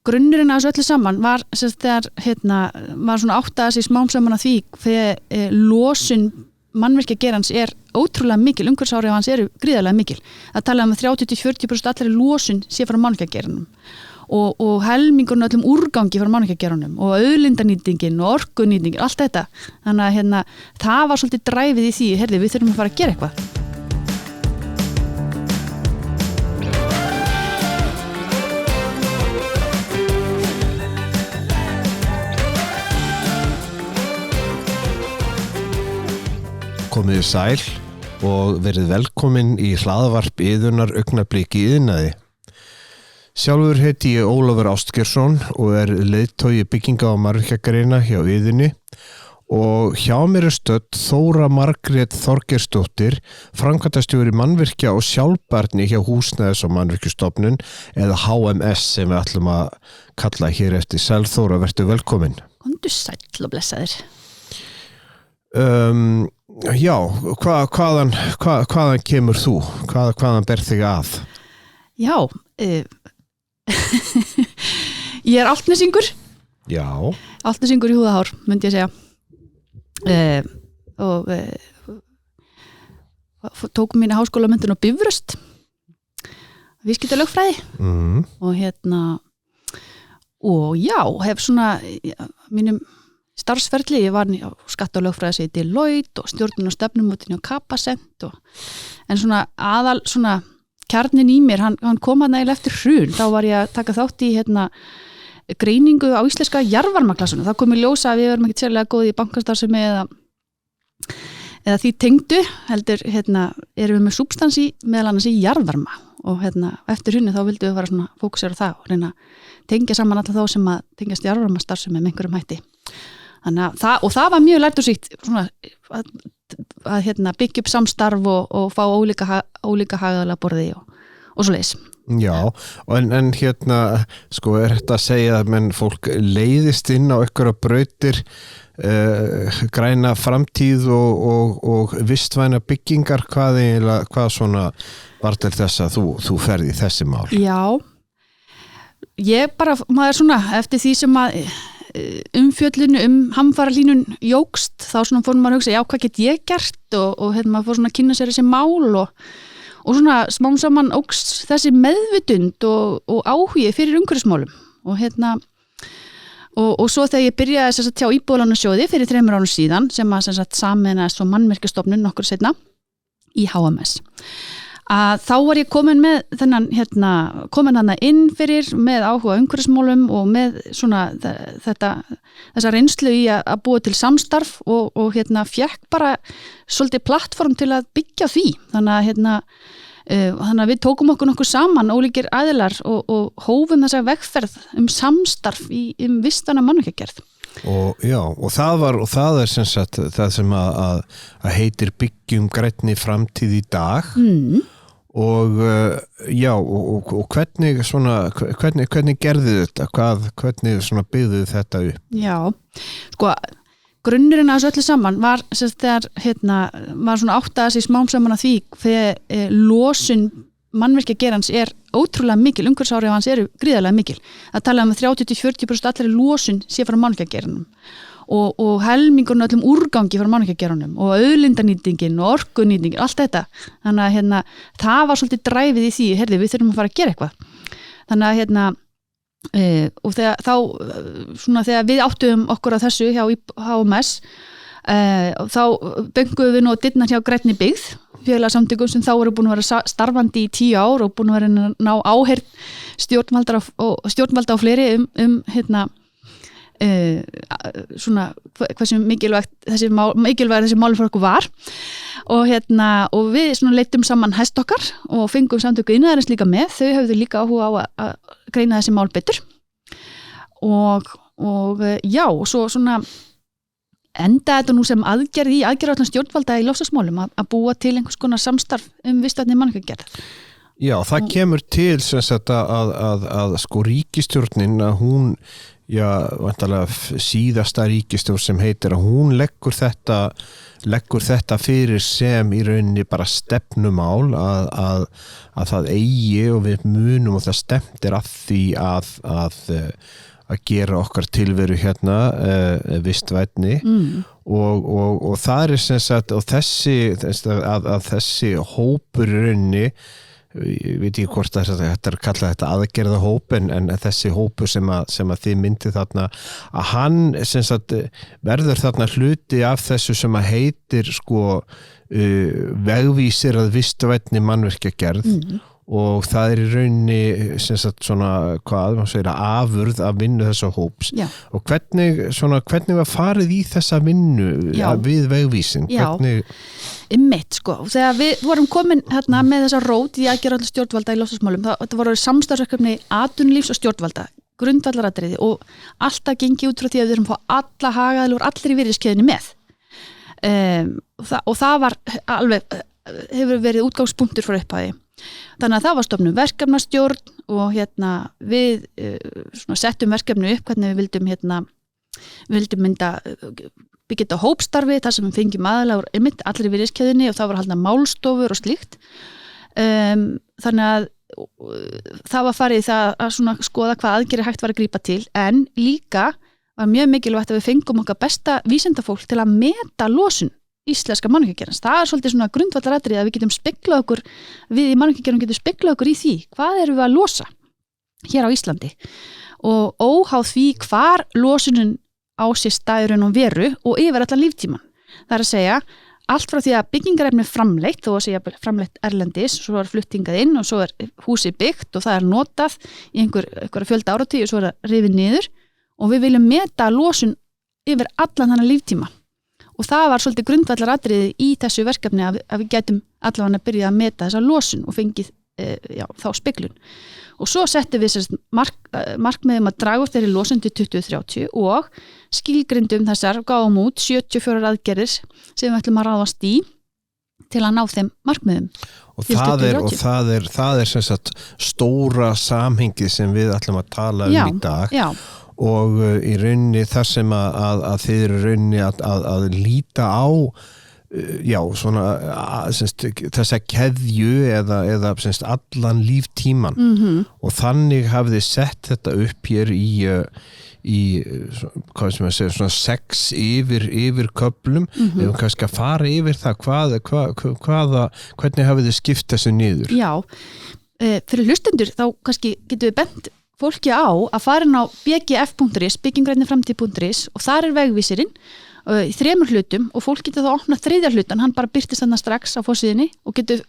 grunnurinn að þessu öllu saman var þegar var svona áttaði sig smám saman að því hver losun mannvirkjagerans ótrúlega mikil, umhverfisáhrif hans eru gríðarlega mikil. Það talaði að 30-40% allri losun sé frá mannvirkjageranum og helmingurinn öllum úrgangi frá mannvirkjageranum og auðlindanýtingin og orkunýtingin, allt þetta. Þannig að það var svolítið dræfið í því, við þurfum að fara að gera eitthvað. Komiði sæl og verið velkomin í hlaðvarp Iðunnar augnablik í iðnaði. Sjálfur heiti ég Ólafur Ástgeirsson og leiðtogi bygginga- og mannvirkjagreina hjá Iðunni og hjá mér stödd Þóra Margrét Þorgeirsdóttir, framkvæmdastjóri mannvirkja og sjálfbærni hjá Húsnæðis- og mannvirkjastofnun eða HMS sem við ætlum að kalla hér eftir. Sæl Þóra, vertu velkomin. Komdu sæll og blessaðir. Já, hvaðan kemur þú? Hvaðan ber þig að? Já, ég Álftnesingur. Já. Álftnesingur í húðahár, myndi ég segja. Og tók mína háskólamenntun á Bifröst, viðskiptalögfræði. Og já, hef svona mínum starfsferli, ég var á skattalögfræði í Deloitte og stjórnun og stefnumótin á Capacent en svona aðal svona kjarnin í mér, hann kom hann eiginlega eftir hrun. Þá var ég að taka þátt í greiningu á íslenska jarðvarmaklassuna. Það kom í ljós að við erum ekkert sérlega góð í bankastarfsemi eða því tengdu, heldur erum við með substans meðal annars í jarðvarma og eftir hrunni þá vildum við fara svona fókusera á það og reyna að tengja saman alla þá sem að tengjast jarðvarmastarfsemi með einhverjum hætti. Þannig að það var mjög lærdómsríkt svona að byggja upp samstarf og fá ólíka hagaðalega borði og svoleiðis. Já, en sko þetta að segja að menn fólk leiðist inn á einhverja brautir græna framtíð og vistvæna byggingar, hvað svona var til þess að þú ferði í þessi mál? Já, ég bara, maður svona eftir því sem að umfjöllinu hamfaralínun jókst, þá svona fór maður að hugsa, já, hvað get ég gert og maður fór svona að kynna sér þessi mál og svona smám saman ókst þessi meðvitund og áhugi fyrir umhverfismálum og svo þegar ég byrjaði hjá Íbúðalánasjóði fyrir 3 árum síðan sem að sameinaðist svo mannvirkjastofnun nokkur seinna í HMS að þá var ég komin með komin hana inn fyrir með áhuga umhverfismálum og með svona þessa reynslu í að búa til samstarf og fékk bara svolítið plattform til að byggja því. Þannig að við tókum okkur nokkuð saman, ólíkir aðilar og hófum þessa vegferð samstarf vistvæna mannvirkjagerð. Og það sem sagt það sem að heitir byggjum grænni framtíð í dag. Og hvernig gerðu þetta? Hvernig svona byggðu þetta upp? Já, sko grunnurinn að þessu öllu saman var þegar var svona áttaði sig smám saman að því hver losun mannvirkjagerans ótrúlega mikil, umhverfisáhrif hans eru gríðarlega mikil. Það talaði að 30-40% allri losun sé frá mannvirkjageranum og helmingurinn öllum úrgangi frá mannvirkjageranum og auðlindanýtingin og orkunýtingin, allt þetta. Þannig að það var svolítið dræfið í því, við þurfum að fara að gera eitthvað. Þannig að og þegar við áttuðum okkur á þessu hjá HMS þá bönguðum við nú að dyrnar hjá grænni byggð, félagasamtökum sem þá eru búin að vera starfandi í 10 ár og búin að vera að ná áheyrn stjórnvalda á fleiri svona hversu mikilvægt þessi mál fyrir okkur var og við svona leittum saman hest okkar og fengum samtöku iðnaðarins líka með, þau höfðu líka áhuga á að greina þessi mál betur og já, og svo svona enda þetta nú sem aðgerð í aðgerðaáætlun stjórnvalda í loftslagsmálum að búa til einhvers konar samstarf vistvæna mannvirkjagerð. Já, það kemur til sem sagt að sko ríkisstjórnin að hún, vantarlega síðasta ríkisstjórn sem heitir að hún leggur þetta fyrir sem í rauninni bara stefnumál að það eigi og við munum og það stefnir að því að gera okkar tilveru hérna vistvænni og það sem sagt og þessi hópur í rauninni, ég veit ekki hvort þetta kalla þetta aðgerða hóp en þessi hópur sem að þið myndi þarna að hann sem sagt verður þarna hluti af þessu sem að heitir sko vegvísir að vistvænni mannvirkjagerð og það í rauninni sem sagt svona afurð að vinnu þessa hóps. Já. Og hvernig var farið í þessa vinnu við vegvísin? Einmitt sko, þegar við vorum komin hérna með þessa rót í aðgerða stjórnvalda í loftslagsmálum, þetta voru samstarfsverkefni atvinnulífs og stjórnvalda, grundvallaratriði og alltaf gengi út frá því að við erum fá alla hagaðilur, allir í virðiskeiðinni með og það var alveg, hefur verið útgangspunktur frá upphæði. Þannig að það var stofnum verkefnastjórn og við settum verkefni upp hvernig við vildum mynda byggja þetta hópstarfi þar sem við fengjum aðalega allir í virðiskeiðinni og það var haldnar málstofur og slíkt. Þannig að það var farið það að skoða hvað aðgerðir hægt var að grípa til en líka var mjög mikilvægt að við fengum okkar besta vísindafólk til að meta losun íslenska mannvirkjagerðans. Það er svolítið svona grundvallaratriði að við getum speglað okkur, við í mannvirkjagerðum getum speglað okkur í því hvað erum við að losa hér á Íslandi og óháð því hvar losunin á sér staðurinn og veru og yfir allan líftíman. Það er að segja allt frá því að byggingarefni framleitt þó að segja framleitt erlendis, svo er fluttingað inn og svo er húsið byggt og það er notað í einhverja fjölda áratugi og svo er það rifið niður og við viljum meta losun yfir allan þannig líftíma. Og það var svolítið grundvallaratriði í þessu verkefni að við getum allavega að byrja að meta þessa losun og fengið þá speglun. Og svo settum við markmiðum að draga úr þeirri losun til 2030 og skilgrindum þessar gáum út 74 aðgerðir sem við ætlum að ráðast í til að ná þeim markmiðum. Og það er sem sagt stóra samhengið sem við ætlum að tala um í dag. Já. Og í rauninni þar sem að þið eru rauninni að líta á þessa keðju eða allan líftíman og þannig hafið þið sett þetta upp hér í hvað sem að segja svona 6 yfir köflum við höfum kannski að fara yfir það hvernig hafið þið skipt þessu niður? Já, fyrir hlustendur þá kannski getum við bent fólki á að fara inn á bgf.is, byggingræniframtíð.is og þar er vegvísirinn í 3 hlutum og fólk getur þá að opna 3. hlutan, hann bara birtist þarna strax á forsíðunni og getur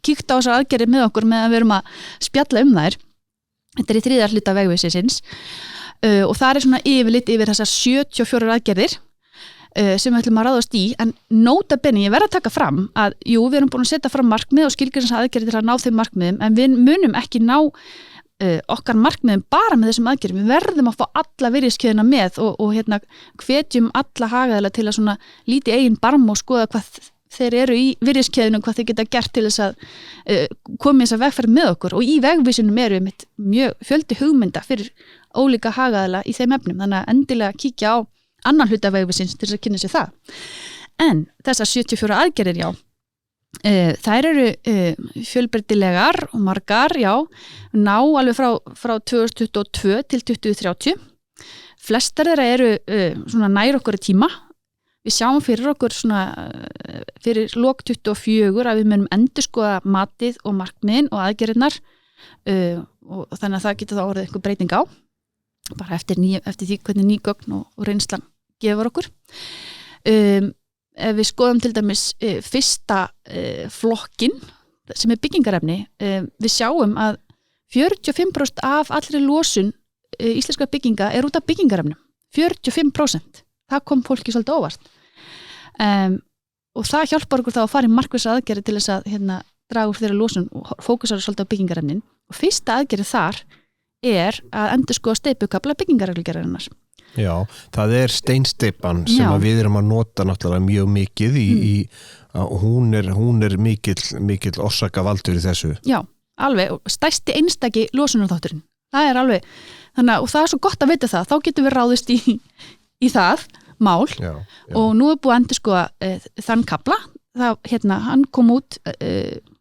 kíkt á þessar aðgerðir með okkur meðan við erum að spjalla um þær. Þetta er í 3. hluta vegvísisins og það er svona yfirlit yfir þessar 74 aðgerðir sem við ætlum að ráðast í en nota bene, ég verð að taka fram að jú, við erum búin að setja fram markmið og skilgreinsa aðgerðir til að ná þeim markmiðum en við munum ekki ná okkar markmiðum bara með þessum aðgerðum. Við verðum að fá alla virðiskeiðina með og hvetjum alla hagaðila til að svona líti eigin barm og skoða hvað þeir eru í virðiskeiðinu og hvað þeir geta gert til þess að koma þess að vegferð með okkur og í vegvísinum eru mjög fjöldi hugmynda fyrir ólíka hagaðila í þeim efnum þannig að endilega kíkja á annan hluta vegvísins til þess að kynna sér það. En þessar 74 aðgerðir, þær eru fjölbreytilegar og margar, ná alveg frá 2022 til 2030. Flestar þeirra eru svona nær okkur í tíma. Við sjáum fyrir okkur svona fyrir lok 24 að við munum endurskoða matið og markmiðin og aðgerðirnar og þannig að það getur þá orðið eitthvað breyting á bara eftir því hvernig ný gögn og reynslan gefur okkur. Ef við skoðum til dæmis fyrsta flokkin sem er byggingarefni, við sjáum að 45% af allri losun íslenska bygginga er út af byggingarefnum. 45%. Það kom fólki svolítið óvart. Og það hjálpar okkur þá að fara í markvissa aðgerði til þess að draga úr þeirra losun og fókusar svolítið á byggingarefnin. Og fyrsta aðgerði þar er að endurskoða steypukafla byggingarreglugerðarinnar. Já, það er steinsteypan sem að við erum að nota náttúrulega mjög mikið hún er mikill orsakavaldur í þessu. Já, alveg stærsti einstaki losunarþátturinn. Það alveg, þannig og það svo gott að vita það, þá getum við ráðist í það mál og nú búið að endurskoða þann kafla, hann kom út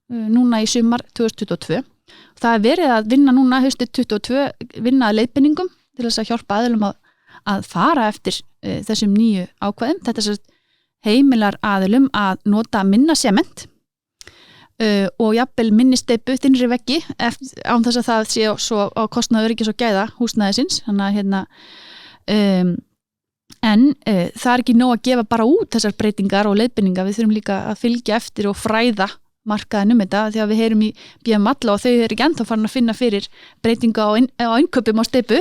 núna í sumar 2022. Það verið að vinna núna haustið 2022, vinna að leiðbeiningum til þess að hjálpa aðilum að fara eftir þessum nýju ákvæðum. Þetta heimilar aðilum að nota minna sement og jafnvel minni steypu þinnri veggi án þess að það sé svo á kostnað öryggis og gæða húsnæðisins. Þannig að það ekki nóg að gefa bara út þessar breytingar og leiðbeiningar, við þurfum líka að fylgja eftir og fræða markaðin þetta, því að við heyrum í BM alla og þau ekki ennþá farin að finna fyrir breytingu á innkaupum á steypu,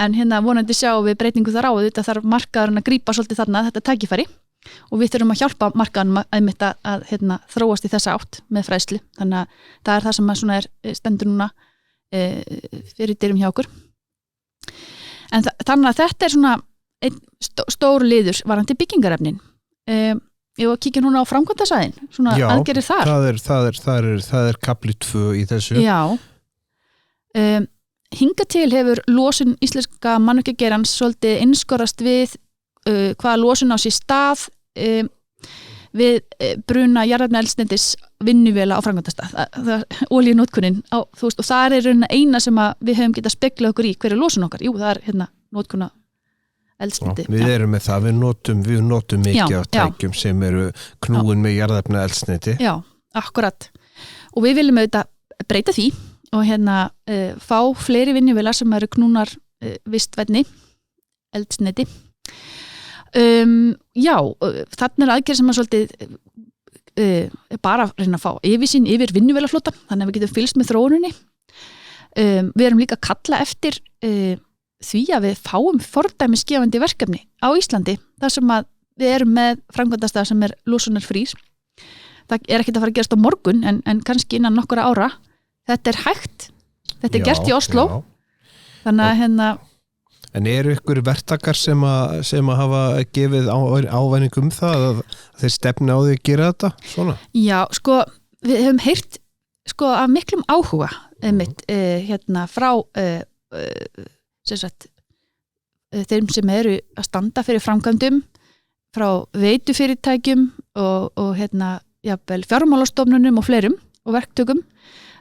en vonandi sjáum við breytingu þar á, þetta þarf markaðurinn að grípa svolítið þarna þetta tækifæri og við þurfum að hjálpa markaðanum að þróast í þessa átt með fræðslu, þannig að það það sem svona stendur núna fyrir dyrum hjá okkur. En þannig að þetta svona einn stór liður varandi byggingarefnin. Ég var að kíkja núna á framkvæmdasvæðin, svona aðgerðir þar. Það er kapli 2 í þessu. Já. Hingað til hefur losun íslenska mannvirkjageirans svolítið einskorast við hvaða losun á sér stað við bruna jarðefnaeldsneytis vinnuvéla á framkvæmdastað. Olíunotkunin og það eina sem við höfum getað speglað okkur í hverju losun okkar. Jú, það notkun eldsneyti. Við erum með það, við notum mikið af tækjum sem eru knúin með jarðefna eldsneyti. Já, akkurat. Og við viljum auðvitað breyta því og fá fleiri vinnuvélar sem eru knúnar vistvænni eldsneyti. Þarna aðgerð sem svolítið bara reyna að fá yfirsýn yfir vinnuvélaflotan, þannig að við getum fylgst með þróuninni. Við erum líka að kalla eftir því að við fáum fordæmisgefandi verkefni á Íslandi þar sem að við erum með framkvæmdastað sem losunarfrýr. Það ekkert að fara að gerast á morgun en kannski innan nokkura ára. Þetta hægt, þetta gert í Oslo. Þannig að En eru ykkur verktakar sem að hafa gefið ávæning það að þeir stefni á því að gera þetta svona? Já, við höfum heyrt af miklum áhuga frá þeim sem eru að standa fyrir framkvæmdum, frá veitufyrirtækjum og jafnvel fjármálastofnunum og fleirum og verktökum.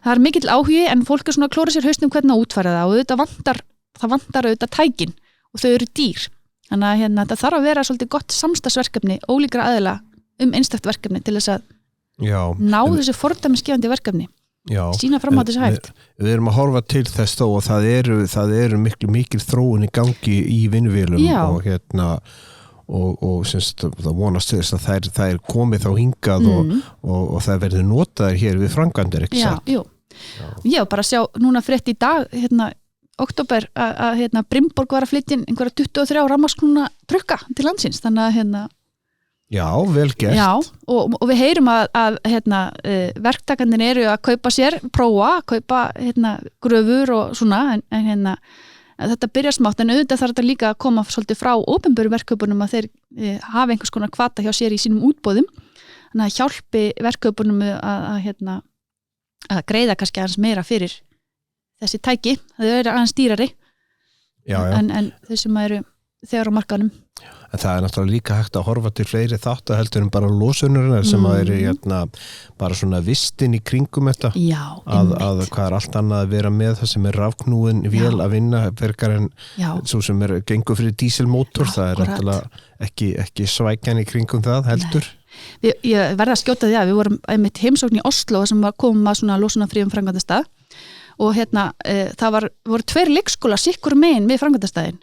Það mikill áhugi en fólk svona að klóra sér hausnum hvernig að útfæra það og það vantar auðvitað tækin og þau eru dýr. Þannig að það þarf að vera svolítið gott samstarfsverkefni, ólíkra aðila einstakt verkefni til þess að ná þessu fordæmisgefandi verkefni. Sína fram á þessu hægt. Við erum að horfa til þess þó og það eru mikil þróun í gangi í vinnuvélum og semst það vonast til þess að það komið þá hingað og það verður notaðir hér við framkvæmdir, ekki satt? Já, bara sjá núna frétt í dag október að Brimborg var að flytja inn einhverja 23 rafmagnsknúna trukka til landsins, þannig að Já, vel gert. Já, og við heyrum að verktakarnir eru að kaupa sér, kaupa gröfur og svona, en þetta byrjar smátt, en auðvitað þarf þetta líka að koma svolítið frá opinberu verkkaupunum að þeir hafa einhvers konar hvata hjá sér í sínum útboðum, þannig að hjálpi verkkaupunum að greiða kannski aðeins meira fyrir þessi tæki, það eru aðeins dýrari en þau sem eru þegar á markaðnum. En það er náttúrulega líka hægt að horfa til fleiri þátta heldur en bara losunarinnar sem að eru bara svona vistin í kringum þetta. Já, að hvað er allt annað að vera með það sem er rafknúin vél að vinna verkar en svo sem gengur fyrir dísilmótor, það er náttúrulega ekki svækjan í kringum það heldur. Ég verða að skjóta því að við vorum einmitt heimsókn í Oslo sem komum að svona losunarfríum framkvæmdastað og það voru 2 leikskólar sikkur megin við framkvæmdastæðin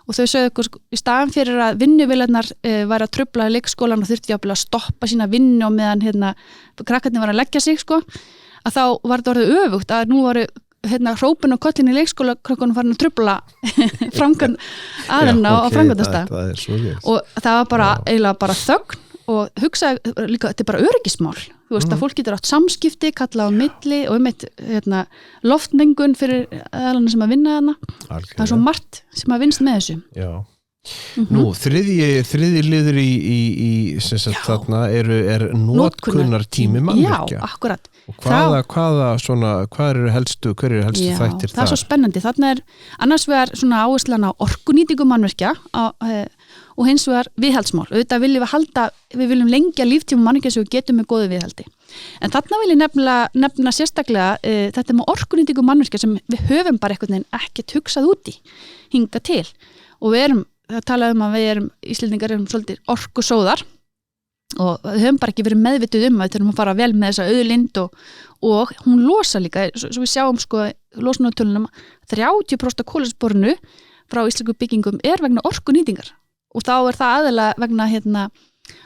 og þau sögðu okkur í staðan fyrir að vinnuvélarnar væri að trufla leikskólan og þurfti að stoppa sína vinnu og meðan krakkarnir var að leggja sig að þá var þetta orðið öfugt að nú voru hrópin og kollin í leikskólakrökkunum farin að trufla framkvæmd aðeina á framkvæmdastað og það var eiginlega bara þögn og hugsaði líka, þetta er bara öryggismál að fólk getur átt samskipti, kalla á milli og loftmengun fyrir aðalana sem að vinna hana. Það er svo margt sem að vinnst með þessu. Já. Nú, þriðji liður í þarna er notkunartími mannvirkja. Já, akkurat. Hver eru helstu þættir þar? Það er svo spennandi. Þarna annars vegar svona áherslan á orkunýtingu mannvirkja og hins vegar viðhaldsmál. Auðvitað við viljum lengja líftíma mannvirkja sem við getum með góðu viðhaldi. En þarna vil ég nefna sérstaklega þetta með orkunýtingu mannvirkja sem við höfum bara einhvern veginn ekkert hugsað út í hinga til. Og það talaðum að við Íslendingar svolítið orkusóðar og við höfum bara ekki verið meðvituð að við þurfum að fara vel með þessa auðlind og hún losa líka, svo við sjáum losunartölunum 30% af kolefnissporinu frá íslensku byggingum vegna orkunýtingar og þá það aðalega vegna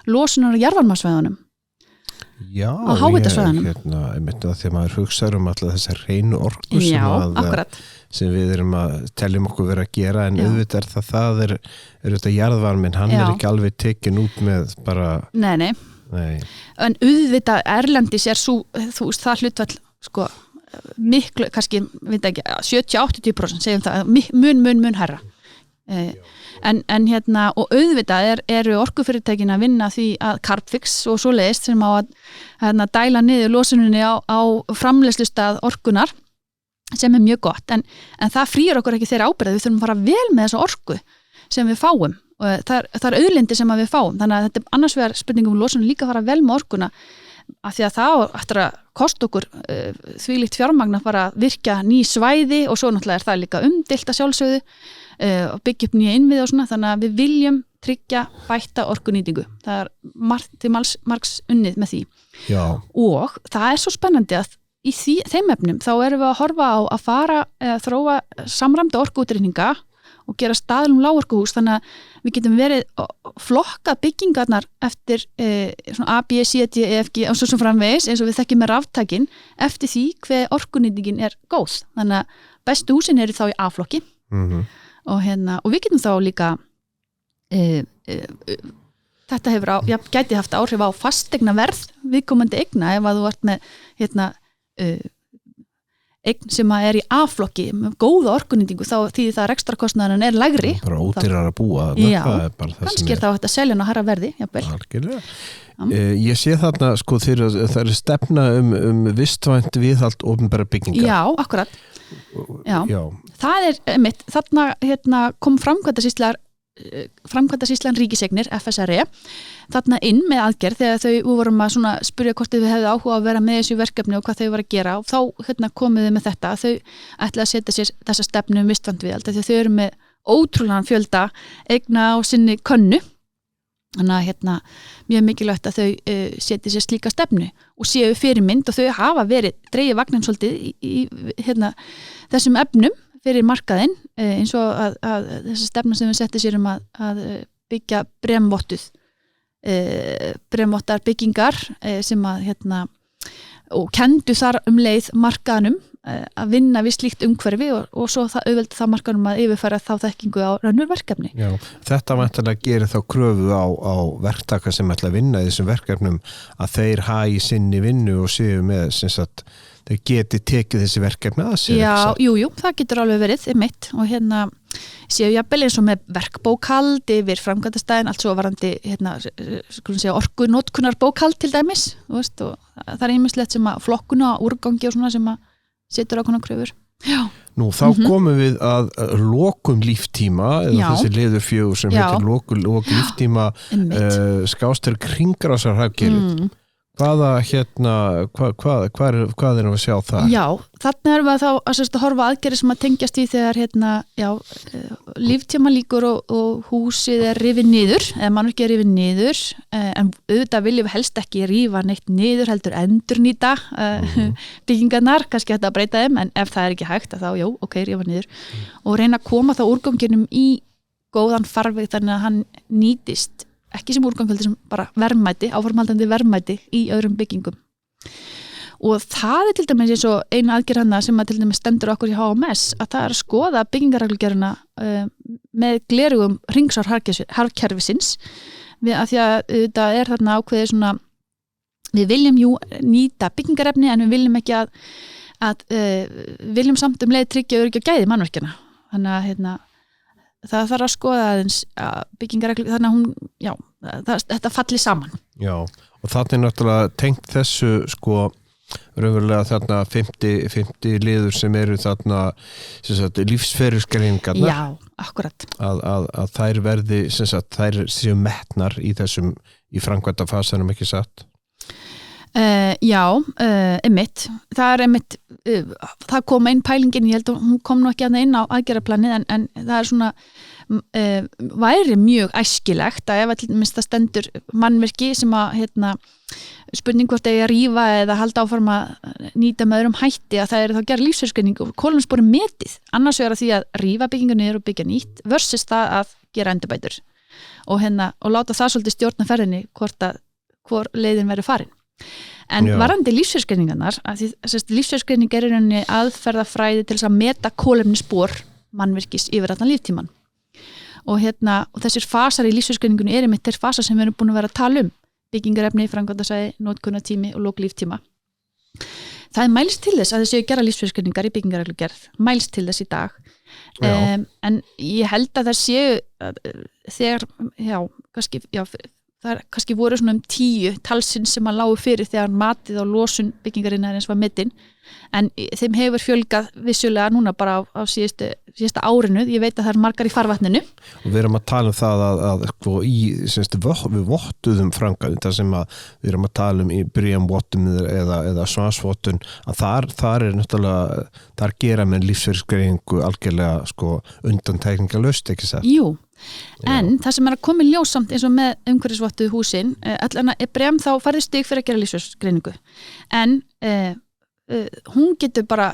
losunar á jarðvarmasvæðunum á háhitasvæðunum. Einmitt að því að maður hugsaður alltaf þessar hreinu orku sem við erum að teljum okkur vera að gera en auðvitað það er þetta jarðvarminn, hann er ekki alveg tekin út með bara... Nei. En auðvitað erlendis það hlutfall miklu, kannski, veit ekki 70-80% segjum það, mun herra. En og auðvitað eru orkufyrirtækin að vinna því að Carbfix og svoleiðist sem á að dæla niður losuninni á framleiðslustað orkunar sem mjög gott, en það frýr okkur ekki þeirra ábyrgð, við þurfum að fara vel með þessa orku sem við fáum og það auðlindi sem við fáum, þannig að þetta annars vegar spurningum losunum líka að fara vel með orkuna af því að það eftir að kosta okkur þvílíkt fjármagn að fara að virka ný svæði og svo náttúrulega það líka umdeilt að sjálfsögðu og byggja upp nýja innviði og svona, þannig að við viljum tryggja bætta orkunýtingu. Það margt til margs unnið með því. Já. Og það svo spennandi að í þeim efnum þá erum við að horfa á að fara þróa samræmda orkuútreikninga og gera staðlum lágorkuhús þannig að við getum verið flokka byggingarnar eftir svona A, B, C, D, E, F, G og svo sem framvegis eins og við þekkjum með raftækin eftir því hver orkunýtingin góð. Þannig að bestu húsin eru þá í A-flokki og við getum þá líka þetta hefur gæti haft áhrif á fasteignaverð viðkomandi eigna ef að þú ert með eign sem í A-flokki með góða orkunýtingu þá því það rekstrakostnaðurinn lægri bara ódýrara að búa kannski þá hægt að selja hann á hærra verði ég sé þarna það er stefna vistvænt viðhald opinberra bygginga já, akkurat það einmitt, þarna kom framkvæmdasýslan ríkiseignir FSRE þarna inn með aðgerð þegar við vorum að spyrja hvort við hefðu áhuga að vera með þessu verkefni og hvað þau voru að gera og þá komuðu með þetta að þau ætla að setja sér þessa stefnu vistvænt viðhald þegar þau eru með ótrúlegan fjölda eigna á sinni könnu þannig að mjög mikilvægt að þau setja sér slíka stefnu og séu fyrirmynd og þau hafa verið dregið vagnin svolítið í þessum efnum fyrir markaðinn eins og að þessi stefna sem við settum sér að byggja bremvottar byggingar sem að og kendu þar leið markaðnum að vinna við slíkt umhverfi og svo auðveldi það markaðnum að yfirfæra þá þekkingu á önnur verkefni. Já, þetta væntanlega gerir þá kröfu á verktaka sem ætla að vinna í þessum verkefnum að þeir hagi sinni vinnu og séu með sem sagt þau geti tekið þessi verkefni að sér. Já, jú, það getur alveg verið einmitt og séu jafnvel eins og með verkbókhald yfir framkvæmdastæðin, allt svo varandi orkunotkunarbókhald til dæmis, og það ýmislegt sem að flokkuna, úrgangi og svona sem að setur ákveðnar kröfur. Já. Nú, þá komum við að lokum líftíma, eða þessi liður 4 sem heitir lokum líftíma skástur kringrásarhagkerfið. Hvað erum við að sjá það? Já, þarna erum við þá að horfa aðgerðir sem að tengjast í þegar líftíma líkur og húsið rifið niður, eða mannvirki rifið niður, en auðvitað viljum við helst ekki rífa neitt niður, heldur endurnýta byggingarnar, kannski hægt að breyta þeim, en ef það ekki hægt, þá rífa niður og reyna að koma þá úrganginum í góðan farveg þannig að hann nýtist ekki sem úrgangveldi sem bara verðmæti, áformhaldandi verðmæti í öðrum byggingum. Og það til dæmis eins og eina aðgerð hana sem að til dæmis stendur okkur í HMS að það að skoða byggingarreglugerðina með glerugum hringsárharkerfisins við að því að það þarna ákveðið við viljum nýta byggingarefni en við viljum ekki að viljum samt leið tryggja öryggi og gæði mannvirkjana. Þannig að það þarf að skoða aðeins byggingarreglu þannig að þetta falli saman. Já, og það náttúrulega tengt þessu raunverulega þarna 50 liður sem eru þarna lífsferilsgreiningarnar. Já, akkurat. Að þær verði, þær séu metnar í framkvæmdafasanum, ekki satt? Já, einmitt. Það einmitt, það kom einn pælingin, ég held að hún kom nú ekki inn á aðgerðaplanið, en það svona væri mjög æskilegt að ef að það stendur mannvirki sem að spurning hvort eigi að rífa eða halda áfram að nýta með öðrum hætti, að það þá gera lífsferilsgreining og kolefnisspori metið, annars vegar því að rífa byggingu niður og byggja nýtt versus það að gera endurbætur og láta það svolítið stjórna ferðinni hvor leiðin verður farin. En varandi lífsferilsgreiningarnar, lífsferilsgreining er í rauninni aðferðafræði til þess að meta kolefnisspor mannvirkis yfir allan líftíman og þessir fasar í lífsferilsgreiningunni eru einmitt þeir fasar sem við erum búin að vera að tala byggingarefni, framkvæmdasvæði, notkunartími og loklíftíma. Það mælst til þess að þau séu gera lífsferilsgreiningar í byggingarreglugerð, mælst til þess í dag. En ég held að það séu þegar, það kannski voru svona 10 talsins sem að lágu fyrir þegar matið á losun byggingarinnar eins var metin, en þeim hefur fjölgað vissulega núna bara á síðasta árinu, ég veit að það margar í farvatninu. Og við erum að tala það að við vottuðum framkvæmd, það sem að við erum að tala í BREEAM-vottun eða SWAS-vottun, að þar er náttúrulega, þar gera með lífsferilsgreiningu algjörlega undantekningarlaust, ekki satt? Jú. En það sem að koma í ljós samt eins og með umhverfisvottuð húsin, allan að BREEAM þá færði stig fyrir að gera lífsferilsgreiningu, en hún getur bara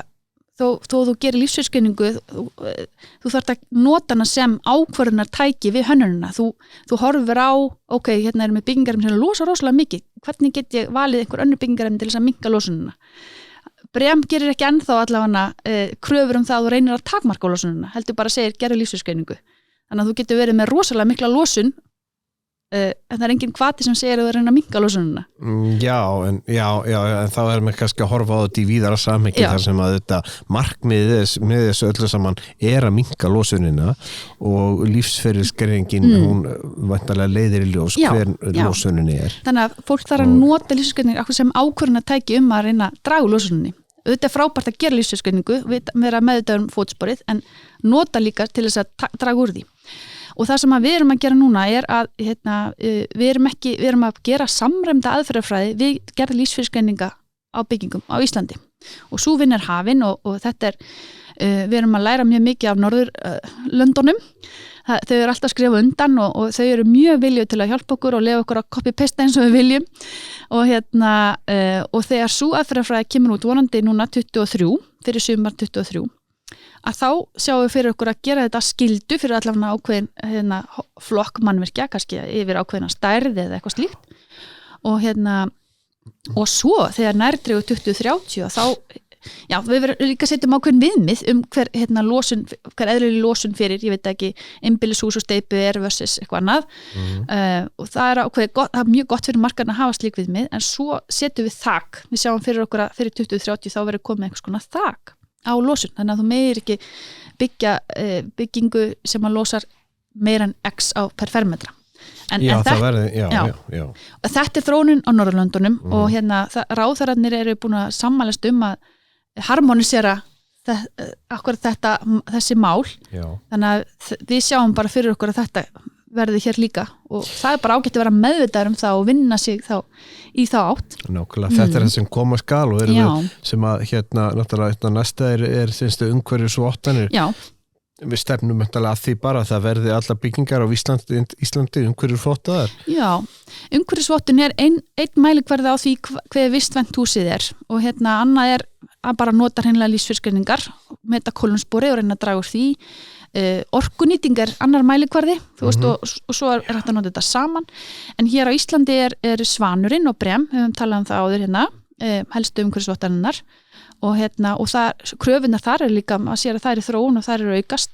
þó þú gerir lífsferilsgreiningu þú þarft að nota hana sem ákvörðunar tæki við hönnunina, þú horfir á hérna erum við byggingarefni sem losa rosalega mikið, hvernig get ég valið einhver önnur byggingarefni til þess að minnka losunina. BREEAM gerir ekki ennþá allavega kröfur það að þú reynir að takmarka losunina, heldur bara segir gerðu lífsferilsgreiningu. Þannig að þú getur verið með rosalega mikla losun en það er engin hvati sem segir að þú reyna að minnka losununa. Já, en þá erum við kannski að horfa á þetta í víðara samhengi þar sem að þetta markmiðið með þessu öllu saman er að minnka losunina og lífsferilsgreiningin hún væntanlega leiðir í ljós hver losuninni er. Þannig að fólk þarf að nota lífsferilsgreiningu sem ákvörðunartæki að reyna að draga losuninni. Þetta er frábært að gera lífsferilsgreiningu, vera meðvitaður fótsporið, en nota líka til þess að draga úr því. Og það sem við erum að gera núna er að við erum að gera samræmda aðferðafræði við gerð lífsferilsgreininga á byggingum á Íslandi. Og sú vinna er hafin og þetta við erum að læra mjög mikið af Norðurlöndunum. Þau eru alltaf að skrifa undan og þau eru mjög viljug til að hjálpa okkur og leyfa okkur að copy-paste eins og við viljum. Og þegar sú aðferðafræði kemur út vonandi núna 23, fyrir sumar 23, að þá sjáum við fyrir okkur að gera þetta skyldu fyrir allavega ákveðin flokk mannvirkja, kannski yfir ákveðina stærð eða eitthvað slíkt og svo þegar nærdregu 2030 þá við verðum líka að setja ákveðin viðmið hver eðlileg losun fyrir, ég veit ekki einbýlishús og steypu versus eitthvað annað og það er mjög gott fyrir markaðinn að hafa slík viðmið, en svo setjum við þak, við sjáum fyrir okkur að fyrir 2030 þá verður komið einhvers konar þak á losun, þannig að þú meir ekki byggja byggingu sem að losar meira en x per fermetra. En þetta er þróunin á Norðurlöndunum og ráðherrarnir eru búin að sammælast að harmonisera þessi mál, þannig að við sjáum bara fyrir okkur að þetta verði hér líka og það er bara ágætt að vera meðvitaður það og vinna sig í þá átt. Nákvæmlega, þetta er það sem koma skal og við sem að náttúrulega næsta er umhverfisvottanir. Já. Við stefnum að því bara að það verði alla byggingar á Íslandi umhverfisvottaðar. Já, umhverfisvottun er einn mælikvarði á því hver vistvænt húsið er og annað er að bara nota hreinlega lífsferilsgreiningar, meta kolefnisspori og reyna að draga úr því. Orkunýting er annar mælikvarði og svo er hægt að nota þetta saman, en hér á Íslandi er Svanurinn og BREEAM, við höfum talað það áður helstu umhverfisvottaninnar og kröfunar þar er líka, maður sér að það er í þróun og það er aukast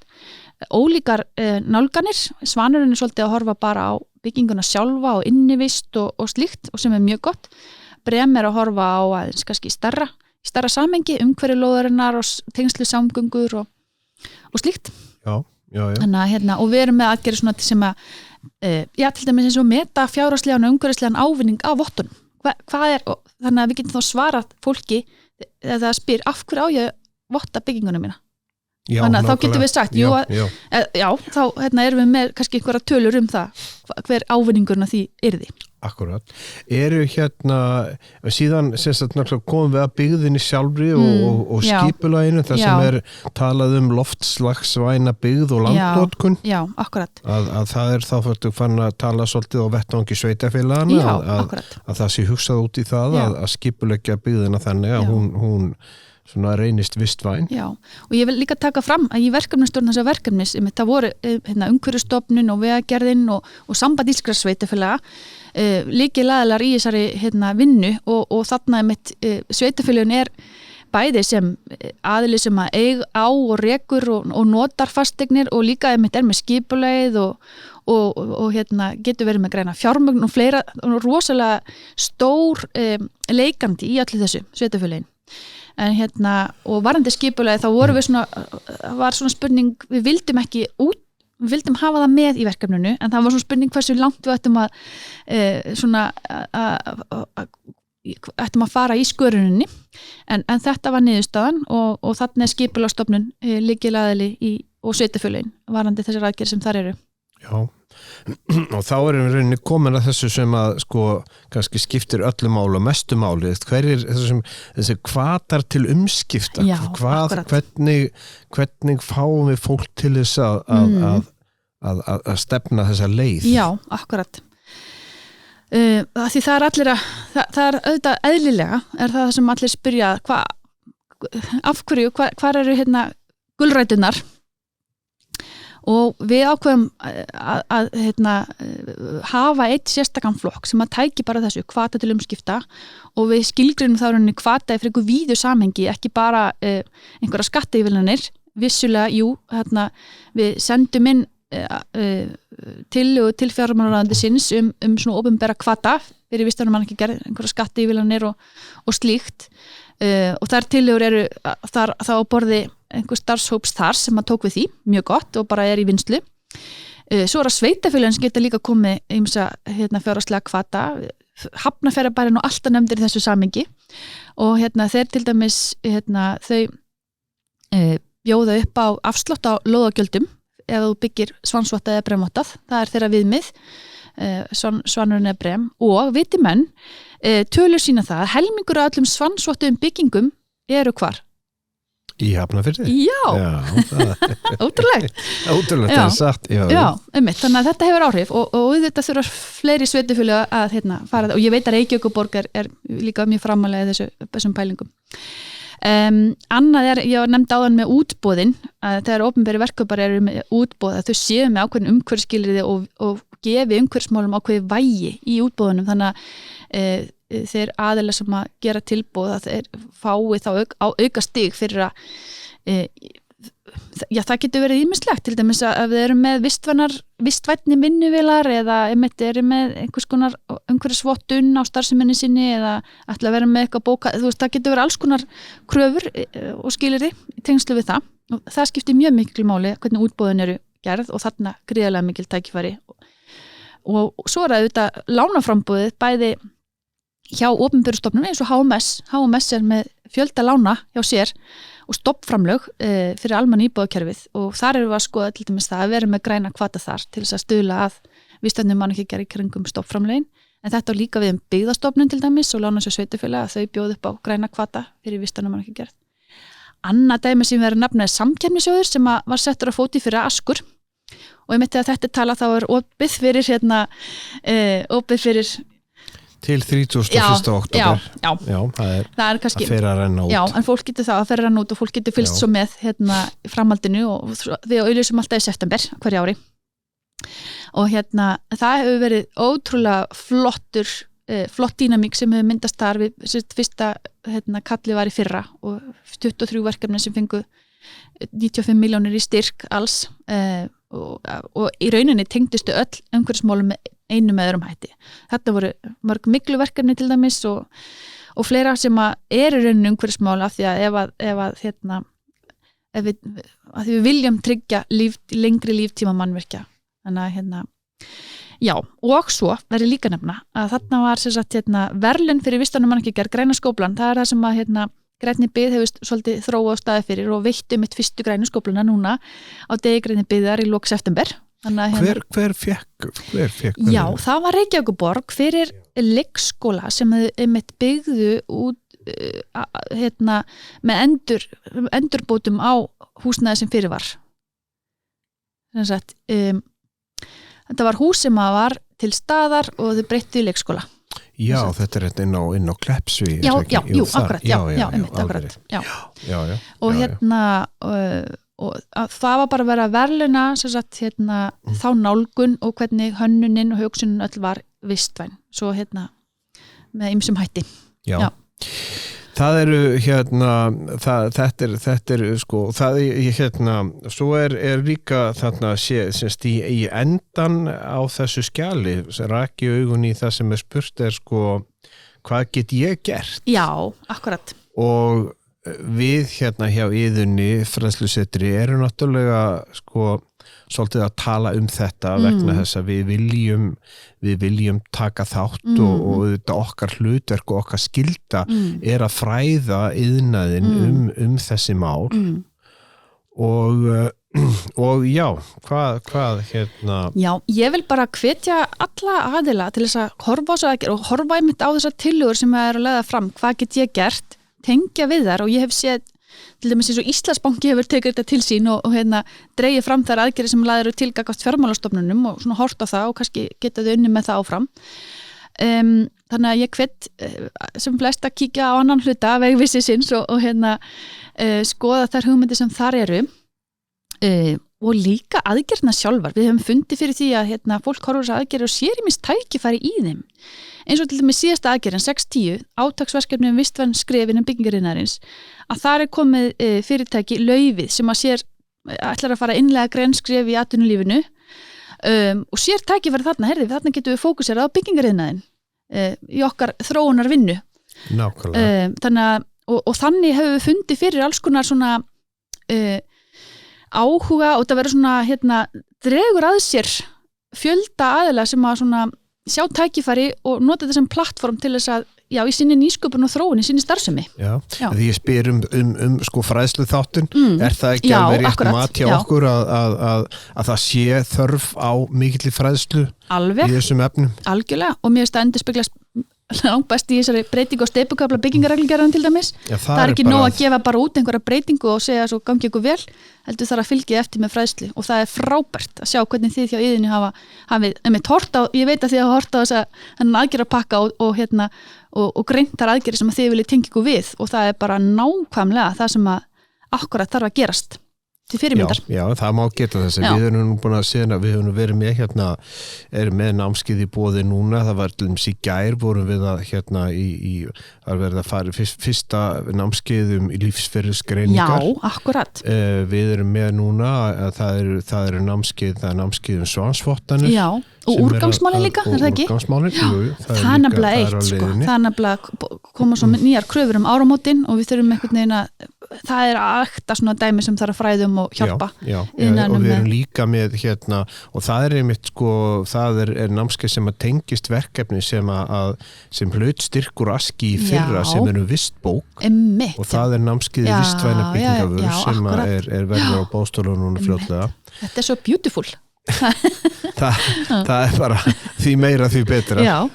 ólíkar nálganir. Svanurinn er svolítið að horfa bara á bygginguna sjálfa og innivist og slíkt og sem er mjög gott. BREEAM er að horfa á aðeins kannski stærra samhengi, umhverfi lóðarinnar og tengslu samgöngur og slíkt. Já. Þannig að og við erum með aðgerðir svona sem að til dæmis eins og meta fjárhagslegan og umhverfislegan ávinning af vottun hvað þannig að við getum þá svarað fólki eða það spyr af hverju á ég votta byggingunum mína. Já, þannig að þá getum við sagt þá erum við með kannski einhverja tölur það hver ávinningurinn því yrði. Akkurat. Eru síðan komum við að byggðinni sjálfri og skipulaginu þar sem talað loftslagsvæna byggð og landnotkun. Já, akkurat. Að það þá fyrir fann að tala svolítið á vettvangi sveitarfélagana að það sé hugsað út í það að skipuleggja byggðina þannig að hún svona reynist vistvæn. Já, og ég vil líka taka fram að í verkefnastjórn þessa verkefnis, það voru umhverfisstofnun og vegagerðin og samband íslenskra sveitarfélaga lykilaðilar í þessari vinnu og þarna sveitarfélögin bæði sem aðili sem að eiga á og rekur og notar fasteignir og líka með skipulagið og getur verið með græna fjármögn og fleira og rosalega stór leikandi í allir þessu sveitarfélögin. En og varandi skipulagi þá voru við var svona spurning, við vildum hafa það með í verkefninu en það var svona spurning hversu langt við ættum að fara í sköruninni en þetta var niðurstaðan og þarna skipulagsstofnun lykilaðili og sveitarfélögin varandi þessar aðgerðir sem þar eru. Já, og þá erum við rauninni komin að þessu sem að kannski skiptir öllu máli og mestu máli. Hverjir þessi hvatar til umskipta? Já, hvernig fáum við fólk til þess að stefna þessa leið? Já, akkurat. Því það allir það auðvitað eðlilega það sem allir spyrja af hverju, hvar eru gulræturnar? Og við ákveðum að hafa eitt sérstakann flokk sem að tæki bara þessu hvata til umskipta og við skilgreinum þá rauninni hvata fyrir einhver víðu samhengi, ekki bara einhverja skattaívilnanir. Vissulega, við sendum inn tillögu til fjármálaráðuneytisins svona opinbera hvata fyrir vistunum mann ekki gerð einhverja skattaívilnanir og slíkt. Og þær tillögur eru þar þá á borði einhver starfshóps þar sem að tók við því, mjög gott og bara í vinnslu. Svo að sveitarfélögin sem geta líka komið ýmsa fjárhagslega hvata, Hafnarfjarðarbærinn og alltaf nefndir í þessu samhengi og þeir til dæmis þau bjóða upp á afslátt á lóðagjöldum ef þú byggir svansvottað eða bremvottað, það er þeirra viðmið svanurinn eða brem og viti menn tölur sína það að helmingur af öllum svansvottuðum byggingum eru hvar? Í Hafnarfirði? Já. Ótrúlegt. Ótrúlegt, það er sagt. Já, einmitt, þannig að þetta hefur áhrif og þetta þurfa fleiri sveitarfélög að fara og ég veit að Reykjavíkurborg er líka mjög framalega þessum pælingum. Annað ég nefndi áðan með útboðin að þegar opinberi verkkaupar eru með útboð að þau séu með ákveðin umhverfisskilyrði og gefi umhverfismálum ákveði vægi í útboðunum þannig að þeir aðilar sem að gera tilboð að þeir fái þá auka stig fyrir að það getur verið ýmislegt til dæmis að ef við erum með vistvænni vinnuvélar eða erum með einhvers konar umhverfisvottun á starfseminni sinni eða ætla að vera með eitthvað bóka, það getur verið alls konar kröfur og skilyrði í tengslu við það og það skiptir mjög miklu máli hvernig útboðin eru gerð og þarna gríðarlega mikil tækifæri og svo auðvitað lánaframboðið bæði hjá opinberu stofnunum eins og HMS er með fjölda lána hjá sér og stoppframlög fyrir almenna íbúðakerfið og þar erum við að skoða til dæmis það að vera með græna hvata þar til þess að stuðla að vístöndum mann ekki gera í kringum stoppframlögin en þetta á líka við byggðastofnun til dæmis og lánasjóð sveitarfélaga að þau bjóða upp á græna hvata fyrir vístöndum mann ekki gerð. Annað dæmi sem við erum nefnað samkeppnissjóður sem var settur á fóti fyrir Askur og ég myndi að þetta tala þá opið fyrir til 31. október. Já, það er kannski að fer að renna út. Já, en fólk getur það að fer að renna út og fólk getur fylgst svo með framhaldinu og við auðlýsum alltaf í september hverju ári. Og það hefur verið ótrúlega flott dýnamík sem hefur myndast þar við fyrsta kalli var í fyrra og 23 verkefni sem fengu 95 milljónir í styrk alls og í rauninni tengdustu öll umhverfismálum með einum eða öðrum hætti. Þetta voru mörg miklu verkefni til dæmis og fleira sem að eru rauninni umhverfismál af því að ef við viljum tryggja lengri líftíma mannvirkja. Þannig að Já, og svo verður líka nefna að þarna var sem sagt verðlaun fyrir vistanum mannakirkjar græna skóflan, það það sem að grænni byggð hefur svolítið þróa á staði fyrir og veittu mitt fyrstu grænu skófluna núna á degi grænni byggðar í lok september. Hver fekk? Já, það var Reykjavíkurborg fyrir leikskóla sem mitt byggðu út með endurbótum á húsnæði sem fyrir var. Þetta var hús sem var til staðar og þau breyttu í leikskóla. Já, þetta inn á Kleppsvík. Akkurat. Og og það var bara að vera að verðlauna þá nálgun og hvernig hönnunin og hugsunin öll var vistvæn. Svo með ýmsum hætti. Já. Það eru þetta sko, það svo líka þarna semst í endan á þessu skjali, raki augun í það sem spurt sko, hvað get ég gert? Já, akkurat. Og við hjá Iðunni fræðslusetri eru náttúrulega sko svolítið að tala þetta vegna þess að við viljum taka þátt og þetta okkar hlutverk og okkar skylda að fræða iðnaðinn þessi mál og já, hvað Já, ég vil bara hvetja alla aðila til þess að horfa á þess og horfa einmitt á þessar tillögur sem að leiða fram, hvað get ég gert, tengja við þar og ég hef séð til dæmis eins og Íslandsbanki hefur tekið þetta til sín og dregið fram þær aðgerðir sem lagðir til gagnvart fjármálastofnunum og svona hort á það og kannski geta þau unnið með það áfram. Þannig að ég hvet sem flest að kíkja á annan hluta vegvísisins og skoða þær hugmyndir sem þar eru og líka aðgerðina sjálfar. Við höfum fundið fyrir því að fólk horfur þessar aðgerðir og sér ýmist tækifæri í þeim. Eins og til dæmis síðasta aðgerðin 6.10 átaksverkefni vistvæn skref innan byggingariðnaðarins að þar komið fyrirtæki Laufið sem að sér ætlar að fara innlega grenskref í atvinnulífinu og sér tækifæri þarna getum við fókuserað á byggingariðnaðinn í okkar þróunar vinnu. Nákvæmlega. Þannig og þannig hefur við fundið fyrir alls konar svona áhuga og það verður svona dregur að sér fjölda aðila sem að svona sjá tækifæri og nota þetta sem plattform til þess að, já, í sinni nýsköpun og þróun, í sinni starfsemi. Já. Því ég spyr sko fræðslu þáttun, það ekki alveg rétt mat hjá okkur að það sé þörf á mikilli fræðslu í þessum efnum? Algjörlega, og mér finnst það endurspeglast langbest í þessari breytingu á steypukafla byggingareglugerðan til dæmis. Já, það ekki nóg að gefa bara út einhverja breytingu og segja svo gangi ykkur vel, heldur þarf að fylgja eftir með fræðslu og það frábært að sjá hvernig þið hjá Iðunni hafið hort á, ég veit að þið hafa hort á þess að aðgerðarpakka og greint þar aðgerðir sem að þið viljið tengja ykkur við og það bara nákvæmlega það sem að akkurat þarf að gerast til fyrirmyndar. Já, það má geta þess að við erum nú búin að segja að við höfum verið með erum með námskeið í boði núna, það var til dæmis í gær vorum við að það verið að fara fyrsta námskeið í lífsferðisgreiningar. Já, akkurat. Við erum með núna að það eru námskeið svansvottanir. Já, og úrgangsmálin líka, er það ekki? Úrgangsmálin, jú. Það er nefnilega eitt, sko. Það er nefnilega koma svo nýjar kröfur áramótin og við þurfum einhvern veginn að það ekta svona dæmi sem þarf að fræðum og hjálpa. Já, og við erum líka með og það einmitt sko, það er námskeið sem að tengist verkefni sem hlaut styrkur aski í fyrra sem vistbók og það námskeið vistvæna byggingavöru sem er verður á bóstólunum fljótlega. Þetta er svo beautiful. það bara því meira því betra. Já.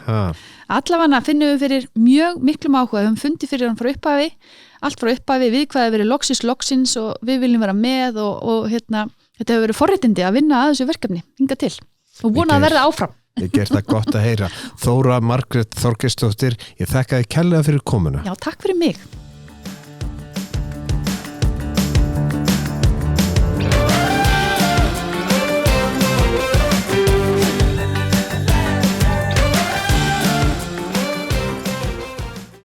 Allavega finnum við fyrir mjög miklum áhuga, við höfum fundið fyrir hann frá upphafi, allt frá upphafi, við hvað hefur verið loksins og við viljum vera með og þetta hefur verið forréttindi að vinna að þessu verkefni, hinga til og vona að verða áfram. Ég gert það gott að heyra. Þóra Margrét Þorgeirsdóttir, ég þakka þér kærlega fyrir komuna. Já, takk fyrir mig.